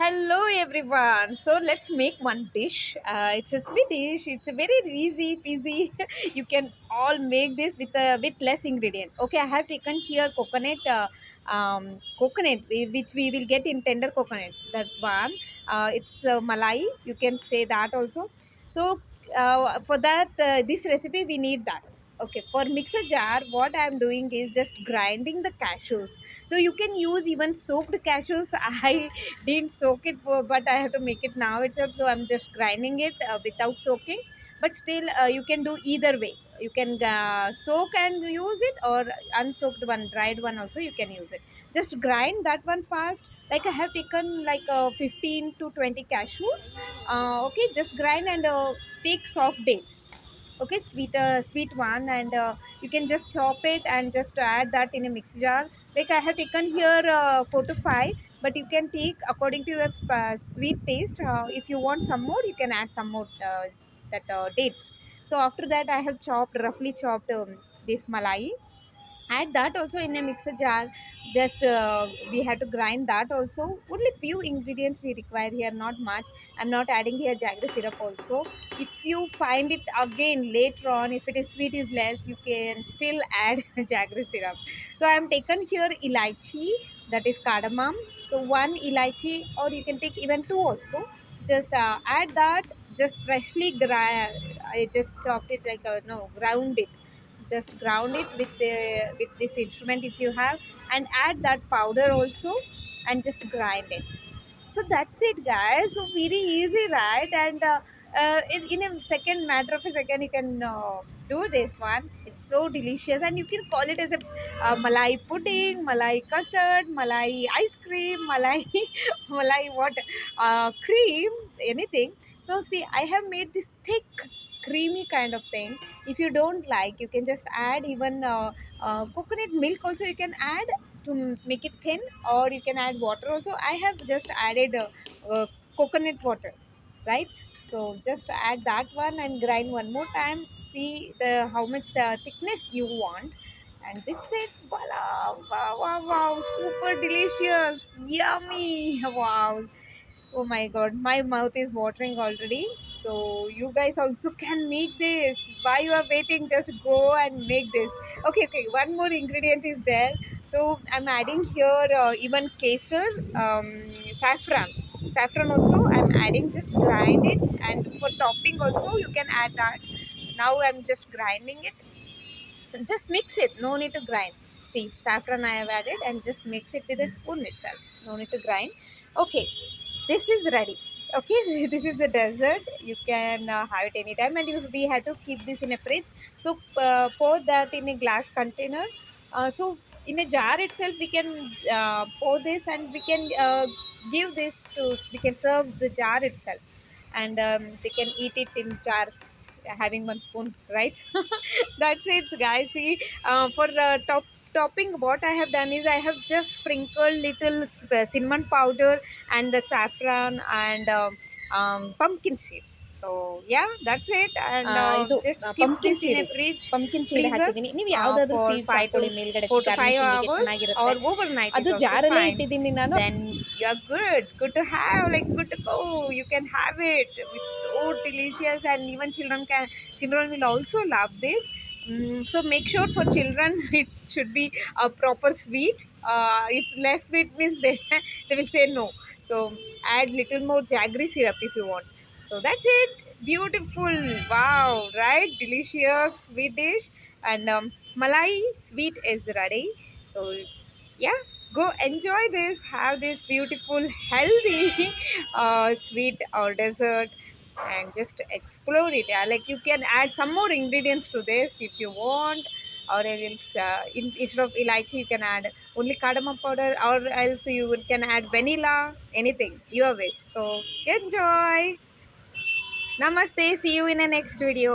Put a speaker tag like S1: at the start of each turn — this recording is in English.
S1: Hello everyone. So let's make one dish. It's a sweet dish. It's a very easy peasy. You can all make this with less ingredient. Okay, I have taken here coconut, coconut which we will get in tender coconut. That one. It's malai. You can say that also. So for that this recipe we need that. Okay, for mixer jar, what I am doing is just grinding the cashews. So you can use even soaked cashews. I didn't soak it but I have to make it now itself, so I'm just grinding it without soaking. But still you can do either way. You can soak and use it, or unsoaked one, dried one also you can use it. Just grind that one fast. Like I have taken like 15 to 20 cashews. Okay, just grind and take soft dates. Okay, sweet one, and you can just chop it and just add that in a mixer jar. Like I have taken here 4 to 5, but you can take according to your sweet taste. If you want some more, you can add some more that dates. So after that I have roughly chopped this malai. Add that also in a mixer jar. Just we have to grind that also. Only few ingredients we require here, not much. I'm not adding here jaggery syrup also. If you find it again later on, if it is sweet is less, you can still add jaggery syrup. So I am taken here elaichi, that is cardamom. So one elaichi, or you can take even two also. Just add that. Just freshly I just chopped it, like no, ground it. Just ground it with this instrument if you have, and add that powder also, and just grind it. So that's it, guys. So very easy, right? And in a second, matter of a second, you can do this one. It's so delicious, and you can call it as a malai pudding, malai custard, malai ice cream, malai malai what, cream, anything. So see, I have made this thick creamy kind of thing. If you don't like, you can just add even coconut milk also you can add to make it thin, or you can add water also. I have just added coconut water, right? So just add that one and grind one more time. See the how much the thickness you want. And this is it. Voila! Wow, wow, wow, super delicious, yummy. Wow. Oh my god, my mouth is watering already. So you guys also can make this. Why you are waiting? Just go and make this. Okay, okay. One more ingredient is there. So I'm adding here even kesar, saffron. Saffron also I'm adding. Just grind it, and for topping also you can add that. Now I'm just grinding it. Just mix it. No need to grind. See, saffron I have added, and just mix it with a spoon itself. No need to grind. Okay, this is ready. Okay, this is a dessert. You can have it anytime, and we have to keep this in a fridge. So pour that in a glass container. So in a jar itself we can pour this, and we can give this to, we can serve the jar itself, and they can eat it in jar having one spoon, right? That's it, guys. See, for topping, what I have done is I have just sprinkled little cinnamon powder and the saffron and pumpkin seeds. So yeah, that's it. And
S2: ಇದು
S1: just keep
S2: pumpkin
S1: this in
S2: seed
S1: a fridge
S2: pumpkin seed
S1: freezer
S2: ಹಾಕಿದ್ದೀನಿ. ನೀವು ಯಾವ್ದಾದ್ರು
S1: for
S2: seeds ಹಾಕೊಳ್ಳಿ ಮೇಲ್ಗಡೆ
S1: 5
S2: ಗಾರ್ನಿಶಿಂಗಿಗೆ
S1: hours, or
S2: ಚೆನ್ನಾಗಿರುತ್ತೆ.
S1: overnight
S2: ಅದು
S1: is also
S2: ಜಾರಲ್ಲೇ
S1: fine.
S2: ಇಟ್ಟಿದ್ದೀನಿ ನಾನು.
S1: Then you're good to have, like good to go. You can have it. It's so delicious, and even children will also love this. So make sure for children it should be a proper sweet. If less sweet means they will say no. So add little more jaggery syrup if you want. So that's it. Beautiful. Wow, right? Delicious sweet dish. And malai sweet is ready. So yeah, go enjoy this. Have this beautiful healthy sweet or dessert, and just explore it. Yeah, like you can add some more ingredients to this if you want, or else instead of elaichi you can add only cardamom powder, or else you can add vanilla, anything your wish. So enjoy. Namaste. See you in the next video.